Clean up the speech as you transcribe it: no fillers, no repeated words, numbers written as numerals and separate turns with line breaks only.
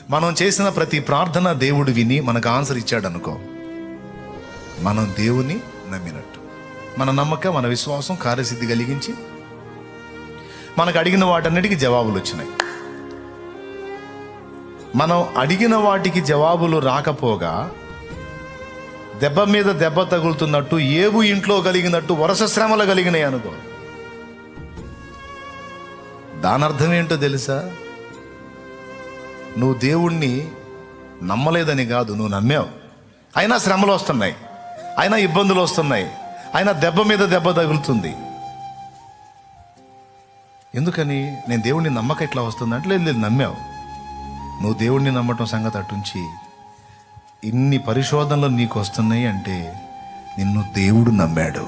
మనం చేసిన ప్రతి ప్రార్థన దేవుడు విని మనకు ఆన్సర్ ఇచ్చాడు అనుకో, మనం దేవుని నమ్మినట్టు. మన నమ్మకం, మన విశ్వాసం కార్యసిద్ధి కలిగించి మనకు అడిగిన వాటన్నిటికీ జవాబులు వచ్చినాయి. మనం అడిగిన వాటికి జవాబులు రాకపోగా దెబ్బ మీద దెబ్బ తగులుతున్నట్టు, ఏబు ఇంట్లో కలిగినట్టు వరుస శ్రమలు కలిగినాయి అనుకో, దాని అర్థం ఏంటో తెలుసా? నువ్వు దేవుణ్ణి నమ్మలేదని కాదు, నువ్వు నమ్మావు. అయినా శ్రమలు వస్తున్నాయి, అయినా ఇబ్బందులు వస్తున్నాయి, అయినా దెబ్బ మీద దెబ్బ తగులుతుంది. ఎందుకని? నేను దేవుణ్ణి నమ్మక ఇట్లా వస్తుందంటే, లేదు నమ్మావు. నువ్వు దేవుణ్ణి నమ్మటం సంగతి అటుంచి, ఇన్ని పరిశోధనలు నీకు వస్తున్నాయి అంటే నిన్ను దేవుడు నమ్మాడు.